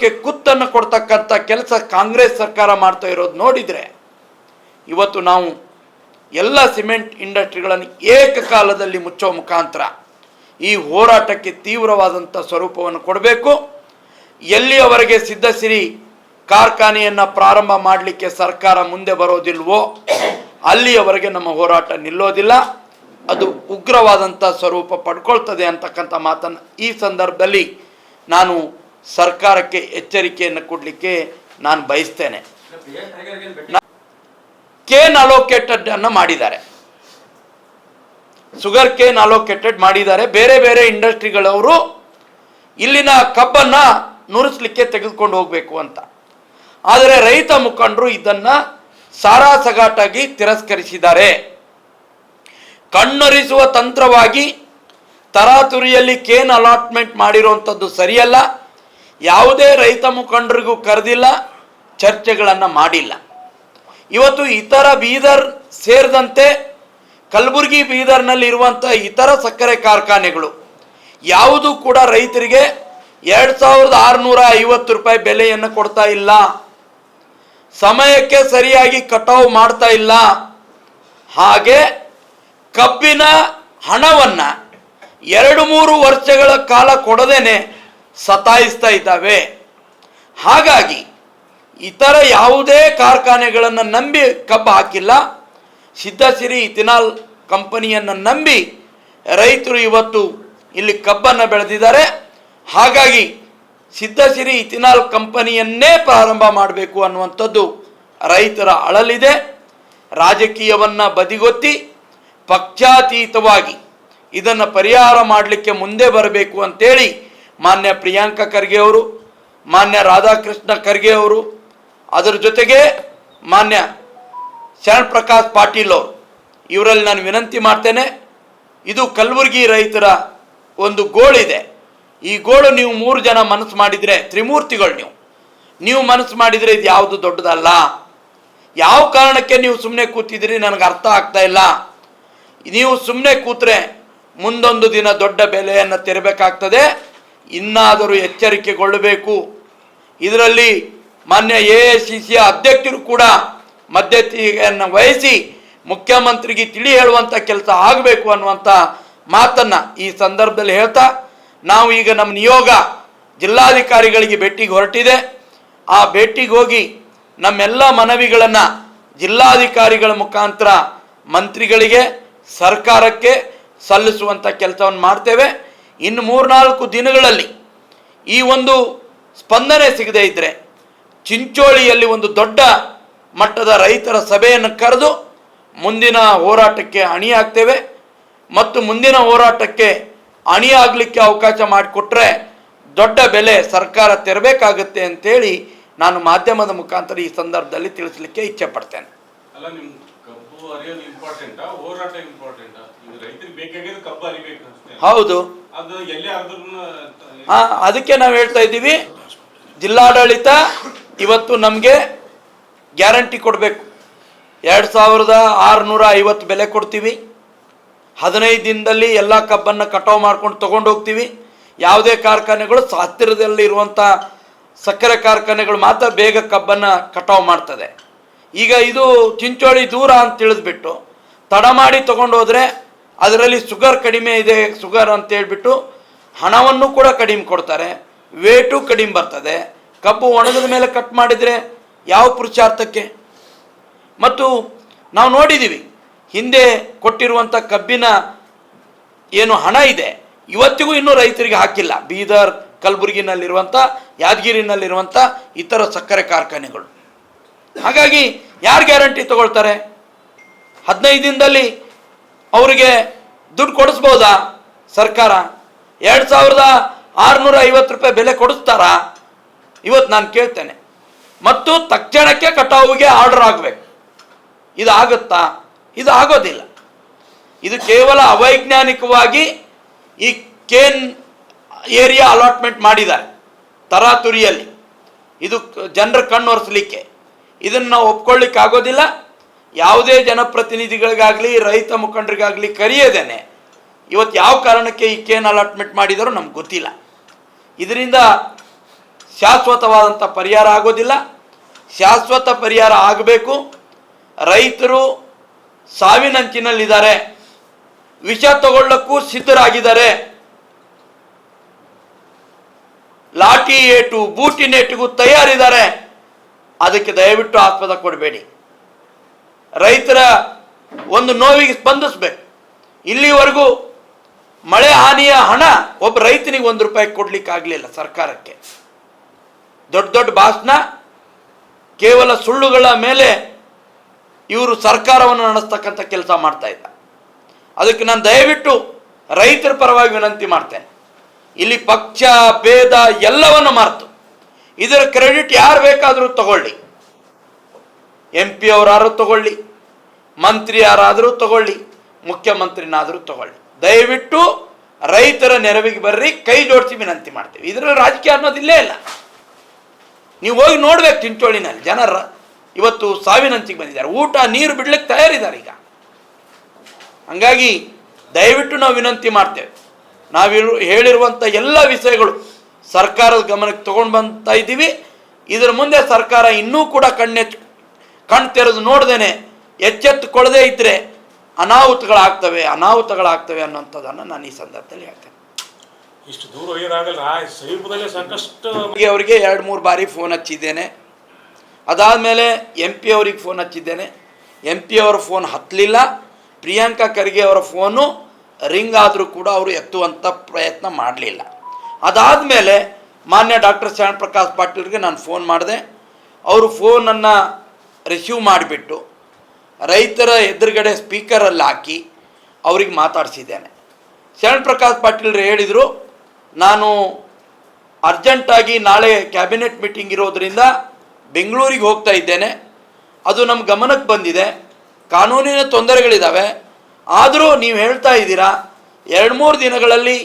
ಅದಕ್ಕೆ ಕುತ್ತನ್ನು ಕೊಡ್ತಕ್ಕಂಥ ಕೆಲಸ ಕಾಂಗ್ರೆಸ್ ಸರ್ಕಾರ ಮಾಡ್ತಾ ಇರೋದು ನೋಡಿದರೆ ಇವತ್ತು ನಾವು ಎಲ್ಲ ಸಿಮೆಂಟ್ ಇಂಡಸ್ಟ್ರಿಗಳನ್ನು ಏಕಕಾಲದಲ್ಲಿ ಮುಚ್ಚೋ ಮುಖಾಂತರ ಈ ಹೋರಾಟಕ್ಕೆ ತೀವ್ರವಾದಂಥ ಸ್ವರೂಪವನ್ನು ಕೊಡಬೇಕು. ಎಲ್ಲಿಯವರೆಗೆ ಸಿದ್ಧಸಿರಿ ಕಾರ್ಖಾನೆಯನ್ನು ಪ್ರಾರಂಭ ಮಾಡಲಿಕ್ಕೆ ಸರ್ಕಾರ ಮುಂದೆ ಬರೋದಿಲ್ವೋ ಅಲ್ಲಿಯವರೆಗೆ ನಮ್ಮ ಹೋರಾಟ ನಿಲ್ಲೋದಿಲ್ಲ, ಅದು ಉಗ್ರವಾದಂಥ ಸ್ವರೂಪ ಪಡ್ಕೊಳ್ತದೆ ಅಂತಕ್ಕಂಥ ಮಾತನ್ನು ಈ ಸಂದರ್ಭದಲ್ಲಿ ನಾನು ಸರ್ಕಾರಕ್ಕೆ ಎಚ್ಚರಿಕೆಯನ್ನು ಕೊಡಲಿಕ್ಕೆ ನಾನು ಬಯಸ್ತೇನೆ. ಕೇನ್ ಅಲೋಕೇಟೆಡ್ ಅನ್ನು ಮಾಡಿದ್ದಾರೆ, ಶುಗರ್ ಕೇನ್ ಅಲೋಕೇಟೆಡ್ ಮಾಡಿದ್ದಾರೆ. ಬೇರೆ ಬೇರೆ ಇಂಡಸ್ಟ್ರಿಗಳವರು ಇಲ್ಲಿನ ಕಬ್ಬನ್ನು ನುರಿಸಲಿಕ್ಕೆ ತೆಗೆದುಕೊಂಡು ಹೋಗಬೇಕು ಅಂತ. ಆದರೆ ರೈತ ಮುಖಂಡರು ಇದನ್ನು ಸಾರಾಸಗಟಾಗಿ ತಿರಸ್ಕರಿಸಿದ್ದಾರೆ. ಕಣ್ಣೊರಿಸುವ ತಂತ್ರವಾಗಿ ತರಾತುರಿಯಲ್ಲಿ ಕೇನ್ ಅಲಾಟ್ಮೆಂಟ್ ಮಾಡಿರುವಂಥದ್ದು ಸರಿಯಲ್ಲ. ಯಾವುದೇ ರೈತ ಮುಖಂಡರಿಗೂ ಕರೆದಿಲ್ಲ, ಚರ್ಚೆಗಳನ್ನು ಮಾಡಿಲ್ಲ. ಇವತ್ತು ಇತರ ಬೀದರ್ ಸೇರಿದಂತೆ ಕಲಬುರಗಿ ಬೀದರ್ನಲ್ಲಿ ಇರುವಂಥ ಇತರ ಸಕ್ಕರೆ ಕಾರ್ಖಾನೆಗಳು ಯಾವುದೂ ಕೂಡ ರೈತರಿಗೆ 2650 ರೂಪಾಯಿ ಬೆಲೆಯನ್ನು ಕೊಡ್ತಾ ಇಲ್ಲ, ಸಮಯಕ್ಕೆ ಸರಿಯಾಗಿ ಕಟಾವು ಮಾಡ್ತಾ ಇಲ್ಲ. ಹಾಗೆ ಕಬ್ಬಿನ ಹಣವನ್ನು 2-3 ವರ್ಷಗಳ ಕಾಲ ಕೊಡದೇನೆ ಸತಾಯಿಸ್ತಾ ಇದ್ದಾವೆ. ಹಾಗಾಗಿ ಇತರ ಯಾವುದೇ ಕಾರ್ಖಾನೆಗಳನ್ನು ನಂಬಿ ಕಬ್ಬು ಹಾಕಿಲ್ಲ, ಸಿದ್ಧಸಿರಿ ಇಥಿನಾಲ್ ಕಂಪನಿಯನ್ನು ನಂಬಿ ರೈತರು ಇವತ್ತು ಇಲ್ಲಿ ಕಬ್ಬನ್ನು ಬೆಳೆದಿದ್ದಾರೆ. ಹಾಗಾಗಿ ಸಿದ್ಧಸಿರಿ ಇಥಿನಾಲ್ ಕಂಪನಿಯನ್ನೇ ಪ್ರಾರಂಭ ಮಾಡಬೇಕು ಅನ್ನುವಂಥದ್ದು ರೈತರ ಅಳಲಿದೆ. ರಾಜಕೀಯವನ್ನು ಬದಿಗೊತ್ತಿ ಪಕ್ಷಾತೀತವಾಗಿ ಇದನ್ನು ಪರಿಹಾರ ಮಾಡಲಿಕ್ಕೆ ಮುಂದೆ ಬರಬೇಕು ಅಂತೇಳಿ ಮಾನ್ಯ ಪ್ರಿಯಾಂಕಾ ಖರ್ಗೆ ಅವರು, ಮಾನ್ಯ ರಾಧಾಕೃಷ್ಣ ಖರ್ಗೆ ಅವರು, ಅದರ ಜೊತೆಗೆ ಮಾನ್ಯ ಶರಣ್ ಪ್ರಕಾಶ್ ಪಾಟೀಲ್ ಅವರು, ಇವರಲ್ಲಿ ನಾನು ವಿನಂತಿ ಮಾಡ್ತೇನೆ. ಇದು ಕಲಬುರಗಿ ರೈತರ ಒಂದು ಗೋಳಿದೆ. ಈ ಗೋಳು ನೀವು 3 ಜನ ಮನಸ್ಸು ಮಾಡಿದರೆ, ತ್ರಿಮೂರ್ತಿಗಳು ನೀವು ಮನಸ್ಸು ಮಾಡಿದರೆ ಇದು ಯಾವುದು ದೊಡ್ಡದಲ್ಲ. ಯಾವ ಕಾರಣಕ್ಕೆ ನೀವು ಸುಮ್ಮನೆ ಕೂತಿದ್ದೀರಿ ನನಗೆ ಅರ್ಥ ಆಗ್ತಾ ಇಲ್ಲ. ನೀವು ಸುಮ್ಮನೆ ಕೂತ್ರೆ ಮುಂದೊಂದು ದಿನ ದೊಡ್ಡ ಬೆಲೆಯನ್ನು ತೆರಬೇಕಾಗ್ತದೆ. ಇನ್ನಾದರೂ ಎಚ್ಚರಿಕೆಗೊಳ್ಳಬೇಕು. ಇದರಲ್ಲಿ ಮಾನ್ಯ AICC ಅಧ್ಯಕ್ಷರು ಕೂಡ ಮಧ್ಯಸ್ಥಿಕೆಯನ್ನು ವಹಿಸಿ ಮುಖ್ಯಮಂತ್ರಿಗೆ ತಿಳಿ ಹೇಳುವಂಥ ಕೆಲಸ ಆಗಬೇಕು ಅನ್ನುವಂಥ ಮಾತನ್ನು ಈ ಸಂದರ್ಭದಲ್ಲಿ ಹೇಳ್ತಾ, ನಾವು ಈಗ ನಮ್ಮ ನಿಯೋಗ ಜಿಲ್ಲಾಧಿಕಾರಿಗಳಿಗೆ ಭೇಟಿಗೆ ಹೊರಟಿದೆ. ಆ ಭೇಟಿಗೆ ಹೋಗಿ ನಮ್ಮೆಲ್ಲ ಮನವಿಗಳನ್ನು ಜಿಲ್ಲಾಧಿಕಾರಿಗಳ ಮುಖಾಂತರ ಮಂತ್ರಿಗಳಿಗೆ, ಸರ್ಕಾರಕ್ಕೆ ಸಲ್ಲಿಸುವಂಥ ಕೆಲಸವನ್ನು ಮಾಡ್ತೇವೆ. ಇನ್ನು 3-4 ದಿನಗಳಲ್ಲಿ ಈ ಒಂದು ಸ್ಪಂದನೆ ಸಿಗದೇ ಇದ್ದರೆ ಚಿಂಚೋಳಿಯಲ್ಲಿ ಒಂದು ದೊಡ್ಡ ಮಟ್ಟದ ರೈತರ ಸಭೆಯನ್ನು ಕರೆದು ಮುಂದಿನ ಹೋರಾಟಕ್ಕೆ ಅಣಿಯಾಗ್ತೇವೆ. ಮತ್ತು ಮುಂದಿನ ಹೋರಾಟಕ್ಕೆ ಅಣಿಯಾಗಲಿಕ್ಕೆ ಅವಕಾಶ ಮಾಡಿಕೊಟ್ರೆ ದೊಡ್ಡ ಬೆಲೆ ಸರ್ಕಾರ ತೆರಬೇಕಾಗುತ್ತೆ ಅಂತೇಳಿ ನಾನು ಮಾಧ್ಯಮದ ಮುಖಾಂತರ ಈ ಸಂದರ್ಭದಲ್ಲಿ ತಿಳಿಸಲಿಕ್ಕೆ ಇಚ್ಛೆ ಪಡ್ತೇನೆ. ಹೌದು, ಅದಕ್ಕೆ ನಾವು ಹೇಳ್ತಾ ಇದ್ದೀವಿ, ಜಿಲ್ಲಾಡಳಿತ ಇವತ್ತು ನಮಗೆ ಗ್ಯಾರಂಟಿ ಕೊಡಬೇಕು. 2650 ಬೆಲೆ ಕೊಡ್ತೀವಿ, 15 ದಿನದಲ್ಲಿ ಎಲ್ಲ ಕಬ್ಬನ್ನು ಕಟಾವು ಮಾಡ್ಕೊಂಡು ತೊಗೊಂಡು ಹೋಗ್ತೀವಿ. ಯಾವುದೇ ಕಾರ್ಖಾನೆಗಳು ಹತ್ತಿರದಲ್ಲಿ ಇರುವಂಥ ಸಕ್ಕರೆ ಕಾರ್ಖಾನೆಗಳು ಮಾತ್ರ ಬೇಗ ಕಬ್ಬನ್ನು ಕಟಾವು ಮಾಡ್ತದೆ. ಈಗ ಇದು ಚಿಂಚೋಳಿ ದೂರ ಅಂತ ತಿಳಿದ್ಬಿಟ್ಟು ತಡ ಮಾಡಿ ತೊಗೊಂಡು ಹೋದರೆ ಅದರಲ್ಲಿ ಶುಗರ್ ಕಡಿಮೆ ಇದೆ, ಶುಗರ್ ಅಂತೇಳ್ಬಿಟ್ಟು ಹಣವನ್ನು ಕೂಡ ಕಡಿಮೆ ಕೊಡ್ತಾರೆ, ವೇಟು ಕಡಿಮೆ ಬರ್ತದೆ. ಕಬ್ಬು ಒಣಗಿದ ಮೇಲೆ ಕಟ್ ಮಾಡಿದರೆ ಯಾವ ಪುರುಷಾರ್ಥಕ್ಕೆ? ಮತ್ತು ನಾವು ನೋಡಿದ್ದೀವಿ ಹಿಂದೆ ಕೊಟ್ಟಿರುವಂಥ ಕಬ್ಬಿನ ಏನು ಹಣ ಇದೆ ಇವತ್ತಿಗೂ ಇನ್ನೂ ರೈತರಿಗೆ ಹಾಕಿಲ್ಲ. ಬೀದರ್, ಕಲಬುರಗಿನಲ್ಲಿರುವಂಥ, ಯಾದಗಿರಿನಲ್ಲಿರುವಂಥ ಇತರ ಸಕ್ಕರೆ ಕಾರ್ಖಾನೆಗಳು. ಹಾಗಾಗಿ ಯಾರು ಗ್ಯಾರಂಟಿ ತಗೊಳ್ತಾರೆ? 15 ದಿನದಲ್ಲಿ ಅವರಿಗೆ ದುಡ್ಡು ಕೊಡಿಸ್ಬೋದಾ ಸರ್ಕಾರ? 2650 ರೂಪಾಯಿ ಬೆಲೆ ಕೊಡಿಸ್ತಾರಾ? ಇವತ್ತು ನಾನು ಕೇಳ್ತೇನೆ. ಮತ್ತು ತಕ್ಷಣಕ್ಕೆ ಕಟಾವಿಗೆ ಆರ್ಡರ್ ಆಗಬೇಕು. ಇದು ಆಗುತ್ತಾ? ಇದು ಆಗೋದಿಲ್ಲ. ಇದು ಕೇವಲ ಅವೈಜ್ಞಾನಿಕವಾಗಿ ಈ ಕೇನ್ ಏರಿಯಾ ಅಲಾಟ್ಮೆಂಟ್ ಮಾಡಿದ್ದಾರೆ ತರಾತುರಿಯಲ್ಲಿ. ಇದು ಜನರ ಕಣ್ಣು ಒರೆಸಲಿಕ್ಕೆ. ಇದನ್ನು ನಾವು ಒಪ್ಕೊಳ್ಳಿಕ್ಕೆ ಆಗೋದಿಲ್ಲ. ಯಾವುದೇ ಜನಪ್ರತಿನಿಧಿಗಳಿಗಾಗಲಿ ರೈತ ಮುಖಂಡರಿಗಾಗಲಿ ಕರೆಯದೇನೆ ಇವತ್ತು ಯಾವ ಕಾರಣಕ್ಕೆ ಈ ಕೇನ್ ಅಲಾಟ್ಮೆಂಟ್ ಮಾಡಿದಾರೋ ನಮ್ಗೆ ಗೊತ್ತಿಲ್ಲ. ಇದರಿಂದ ಶಾಶ್ವತವಾದಂಥ ಪರಿಹಾರ ಆಗೋದಿಲ್ಲ. ಶಾಶ್ವತ ಪರಿಹಾರ ಆಗಬೇಕು. ರೈತರು ಸಾವಿನಂಚಿನಲ್ಲಿದ್ದಾರೆ, ವಿಷ ತಗೊಳ್ಳಕ್ಕೂ ಸಿದ್ಧರಾಗಿದ್ದಾರೆ. ಲಾಠಿ ಏಟು ಬೂಟಿನೇಟಿಗೂ ತಯಾರಿದ್ದಾರೆ. ಅದಕ್ಕೆ ದಯವಿಟ್ಟು ಆಸ್ಪದ ಕೊಡಬೇಡಿ. ರೈತರ ಒಂದು ನೋವಿಗೆ ಸ್ಪಂದಿಸಬೇಕು. ಇಲ್ಲಿವರೆಗೂ ಮಳೆ ಹಾನಿಯ ಹಣ ಒಬ್ಬ ರೈತನಿಗೆ ₹1 ಕೊಡ್ಲಿಕ್ಕಾಗಲಿಲ್ಲ ಸರ್ಕಾರಕ್ಕೆ. ದೊಡ್ಡ ದೊಡ್ಡ ಭಾಷಣ, ಕೇವಲ ಸುಳ್ಳುಗಳ ಮೇಲೆ ಇವರು ಸರ್ಕಾರವನ್ನು ನಡೆಸ್ತಕ್ಕಂಥ ಕೆಲಸ ಮಾಡ್ತಾ ಇದ್ದ. ಅದಕ್ಕೆ ನಾನು ದಯವಿಟ್ಟು ರೈತರ ಪರವಾಗಿ ವಿನಂತಿ ಮಾಡ್ತೇನೆ. ಇಲ್ಲಿ ಪಕ್ಷ ಭೇದ ಎಲ್ಲವನ್ನು ಮರೆತು ಇದರ ಕ್ರೆಡಿಟ್ ಯಾರು ಬೇಕಾದರೂ ತಗೊಳ್ಳಿ, MP ಅವರಾದರೂ ತಗೊಳ್ಳಿ, ಮಂತ್ರಿ ಯಾರಾದರೂ ತಗೊಳ್ಳಿ, ಮುಖ್ಯಮಂತ್ರಿನಾದರೂ ತಗೊಳ್ಳಿ. ದಯವಿಟ್ಟು ರೈತರ ನೆರವಿಗೆ ಬರ್ರಿ, ಕೈ ಜೋಡಿಸಿ ವಿನಂತಿ ಮಾಡ್ತೀವಿ. ಇದರಲ್ಲಿ ರಾಜಕೀಯ ಅನ್ನೋದಿಲ್ಲೇ ಇಲ್ಲ. ನೀವು ಹೋಗಿ ನೋಡ್ಬೇಕು, ಚಿಂಚೋಳಿನಲ್ಲಿ ಜನರ ಇವತ್ತು ಸಾವಿನಂಚಿಗೆ ಬಂದಿದ್ದಾರೆ, ಊಟ ನೀರು ಬಿಡ್ಲಿಕ್ಕೆ ತಯಾರಿದ್ದಾರೆ ಈಗ. ಹಂಗಾಗಿ ದಯವಿಟ್ಟು ನಾವು ವಿನಂತಿ ಮಾಡ್ತೇವೆ. ನಾವು ಹೇಳಿರುವಂಥ ಎಲ್ಲ ವಿಷಯಗಳು ಸರ್ಕಾರದ ಗಮನಕ್ಕೆ ತಗೊಂಡು ಬರ್ತಾ ಇದ್ದೀವಿ. ಇದರ ಮುಂದೆ ಸರ್ಕಾರ ಇನ್ನೂ ಕೂಡ ಕಣ್ಣು ತೆರೆದು ನೋಡ್ದೇನೆ ಎಚ್ಚೆತ್ತುಕೊಳ್ಳದೇ ಇದ್ದರೆ ಅನಾಹುತಗಳಾಗ್ತವೆ ಅನ್ನೋಂಥದ್ದನ್ನು ನಾನು ಈ ಸಂದರ್ಭದಲ್ಲಿ ಹೇಳ್ತೇನೆ. ಇಷ್ಟು ದೂರ ಹೋಗಿರಾಗಲ್ಲ, ಸಮೀಪದಲ್ಲೇ ಸಾಕಷ್ಟು ಅವರಿಗೆ 2-3 ಬಾರಿ ಫೋನ್ ಹಚ್ಚಿದ್ದೇನೆ. ಅದಾದಮೇಲೆ MP ಅವರಿಗೆ ಫೋನ್ ಹಚ್ಚಿದ್ದೇನೆ. MP ಅವರ ಫೋನ್ ಹತ್ತಲಿಲ್ಲ. ಪ್ರಿಯಾಂಕಾ ಖರ್ಗೆ ಅವರ ಫೋನು ರಿಂಗ್ ಆದರೂ ಕೂಡ ಅವರು ಎತ್ತುವಂಥ ಪ್ರಯತ್ನ ಮಾಡಲಿಲ್ಲ. ಅದಾದಮೇಲೆ ಮಾನ್ಯ ಡಾಕ್ಟರ್ ಶ್ಯಾಮ್ ಪ್ರಕಾಶ್ ಪಾಟೀಲ್ರಿಗೆ ನಾನು ಫೋನ್ ಮಾಡಿದೆ. ಅವರು ಫೋನನ್ನು ರಿಸೀವ್ ಮಾಡಿಬಿಟ್ಟು ರೈತರ ಎದುರುಗಡೆ ಸ್ಪೀಕರಲ್ಲಿ ಹಾಕಿ ಅವ್ರಿಗೆ ಮಾತಾಡಿಸಿದ್ದೇನೆ. ಶ್ಯಾಮ್ ಪ್ರಕಾಶ್ ಪಾಟೀಲ್ರು ಹೇಳಿದರು, ನಾನು ಅರ್ಜೆಂಟಾಗಿ ನಾಳೆ ಕ್ಯಾಬಿನೆಟ್ ಮೀಟಿಂಗ್ ಇರೋದರಿಂದ ಬೆಂಗಳೂರಿಗೆ ಹೋಗ್ತಾ ಇದ್ದೇನೆ. ಅದು ನಮ್ಮ ಗಮನಕ್ಕೆ ಬಂದಿದೆ, ಕಾನೂನಿನ ತೊಂದರೆಗಳಿದ್ದಾವೆ. ಆದರೂ ನೀವು ಹೇಳ್ತಾ ಇದ್ದೀರಾ 2-3 ದಿನಗಳಲ್ಲಿ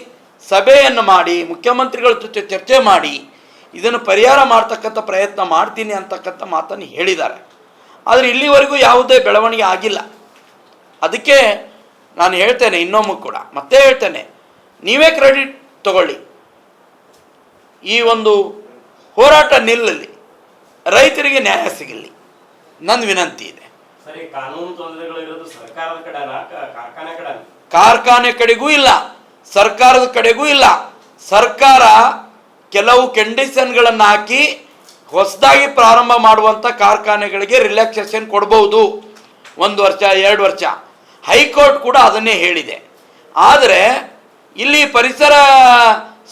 ಸಭೆಯನ್ನು ಮಾಡಿ ಮುಖ್ಯಮಂತ್ರಿಗಳ ಜೊತೆ ಚರ್ಚೆ ಮಾಡಿ ಇದನ್ನು ಪರಿಹಾರ ಮಾಡ್ತಕ್ಕಂಥ ಪ್ರಯತ್ನ ಮಾಡ್ತೀನಿ ಅಂತಕ್ಕಂಥ ಮಾತನ್ನು ಹೇಳಿದ್ದಾರೆ. ಆದರೆ ಇಲ್ಲಿವರೆಗೂ ಯಾವುದೇ ಬೆಳವಣಿಗೆ ಆಗಿಲ್ಲ. ಅದಕ್ಕೆ ನಾನು ಹೇಳ್ತೇನೆ, ಇನ್ನೊಮ್ಮೆ ಕೂಡ ಮತ್ತೆ ಹೇಳ್ತೇನೆ, ನೀವೇ ಕ್ರೆಡಿಟ್ ತಗೊಳ್ಳಿ. ಈ ಒಂದು ಹೋರಾಟ ನಿಲ್ಲಲಿ, ರೈತರಿಗೆ ನ್ಯಾಯ ಸಿಗಲಿ, ನನ್ನ ವಿನಂತಿ ಇದೆ. ಕಾನೂನು ತೊಂದರೆಗಳು ಇರೋದು ಸರ್ಕಾರದ ಕಡೆನಾ, ಕಾರ್ಖಾನೆ ಕಡೆ? ಕಾರ್ಖಾನೆ ಕಡೆಗೂ ಇಲ್ಲ, ಸರ್ಕಾರದ ಕಡೆಗೂ ಇಲ್ಲ. ಸರ್ಕಾರ ಕೆಲವು ಕಂಡೀಷನ್ಗಳನ್ನು ಹಾಕಿ ಹೊಸದಾಗಿ ಪ್ರಾರಂಭ ಮಾಡುವಂಥ ಕಾರ್ಖಾನೆಗಳಿಗೆ ರಿಲ್ಯಾಕ್ಸೇಷನ್ ಕೊಡ್ಬೋದು, 1 ವರ್ಷ 2 ವರ್ಷ. ಹೈಕೋರ್ಟ್ ಕೂಡ ಅದನ್ನೇ ಹೇಳಿದೆ. ಆದರೆ ಇಲ್ಲಿ ಪರಿಸರ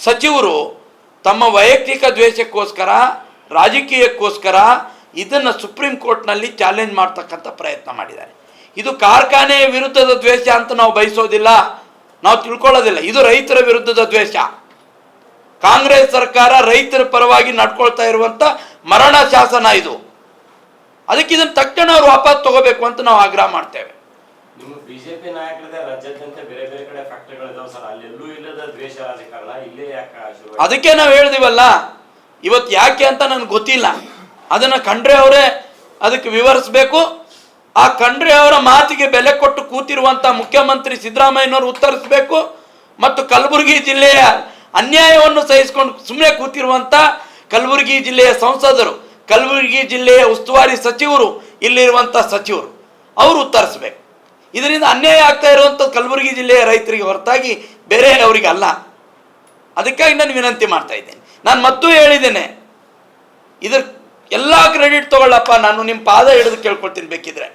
ಸಚಿವರು ತಮ್ಮ ವೈಯಕ್ತಿಕ ದ್ವೇಷಕ್ಕೋಸ್ಕರ, ರಾಜಕೀಯಕ್ಕೋಸ್ಕರ ಇದನ್ನು ಸುಪ್ರೀಂ ಕೋರ್ಟ್ನಲ್ಲಿ ಚಾಲೆಂಜ್ ಮಾಡ್ತಕ್ಕಂಥ ಪ್ರಯತ್ನ ಮಾಡಿದ್ದಾರೆ. ಇದು ಕಾರ್ಖಾನೆ ವಿರುದ್ಧದ ದ್ವೇಷ ಅಂತ ನಾವು ಬಯಸೋದಿಲ್ಲ, ನಾವು ತಿಳ್ಕೊಳ್ಳೋದಿಲ್ಲ. ಇದು ರೈತರ ವಿರುದ್ಧದ ದ್ವೇಷ. ಕಾಂಗ್ರೆಸ್ ಸರ್ಕಾರ ರೈತರ ಪರವಾಗಿ ನಡ್ಕೊಳ್ತಾ ಇರುವಂಥ ಮರಣ ಶಾಸನ ಇದು. ಅದಕ್ಕೆ ಇದನ್ನು ತಕ್ಷಣ ಅವ್ರು ವಾಪಸ್ ತಗೋಬೇಕು ಅಂತ ನಾವು ಆಗ್ರಹ ಮಾಡ್ತೇವೆ. ನಿಮ್ಮ ಬಿಜೆಪಿ ನಾಯಕರದೇ ರಾಜ್ಯಾದ್ಯಂತ ಬೇರೆ ಬೇರೆ ಕಡೆ ಫ್ಯಾಕ್ಟರಿಗಳಿದಾವೆ ಸರ್, ಅಲ್ಲೆಲ್ಲೂ ಇಲ್ಲದ ದ್ವೇಷ ರಾಜಕಾರಣ ಇಲ್ಲೇ ಯಾಕೆ? ಅದಕ್ಕೆ ನಾವು ಹೇಳಿದಿವಲ್ಲ, ಇವತ್ತು ಯಾಕೆ ಅಂತ ನನಗೆ ಗೊತ್ತಿಲ್ಲ. ಅದನ್ನು ಖಂಡ್ರೆ ಅವರೇ ಅದಕ್ಕೆ ವಿವರಿಸಬೇಕು. ಆ ಖಂಡ್ರೆ ಅವರ ಮಾತಿಗೆ ಬೆಲೆ ಕೊಟ್ಟು ಕೂತಿರುವಂಥ ಮುಖ್ಯಮಂತ್ರಿ ಸಿದ್ದರಾಮಯ್ಯನವರು ಉತ್ತರಿಸಬೇಕು. ಮತ್ತು ಕಲಬುರಗಿ ಜಿಲ್ಲೆಯ ಅನ್ಯಾಯವನ್ನು ಸಹಿಸಿಕೊಂಡು ಸುಮ್ಮನೆ ಕೂತಿರುವಂಥ ಕಲಬುರಗಿ ಜಿಲ್ಲೆಯ ಸಂಸದರು, ಕಲಬುರಗಿ ಜಿಲ್ಲೆಯ ಉಸ್ತುವಾರಿ ಸಚಿವರು, ಇಲ್ಲಿರುವಂಥ ಸಚಿವರು ಅವರು ಉತ್ತರಿಸಬೇಕು. ಇದರಿಂದ ಅನ್ಯಾಯ ಆಗ್ತಾ ಇರುವಂಥ ಕಲಬುರಗಿ ಜಿಲ್ಲೆಯ ರೈತರಿಗೆ ಹೊರತಾಗಿ ಬೇರೆ ಅವರಿಗೆ ಅಲ್ಲ. ಅದಕ್ಕಾಗಿ ನಾನು ವಿನಂತಿ ಮಾಡ್ತಾ ಇದ್ದೇನೆ. ನಾನು ಮತ್ತೂ ಹೇಳಿದ್ದೇನೆ, ಇದ್ರ ಎಲ್ಲ ಕ್ರೆಡಿಟ್ ತಗೊಳ್ಳಪ್ಪ, ನಾನು ನಿಮ್ಮ ಪಾದ ಹಿಡಿದು ಕೇಳ್ಕೊಳ್ತೀನಿ ಬೇಕಿದ್ರೆ.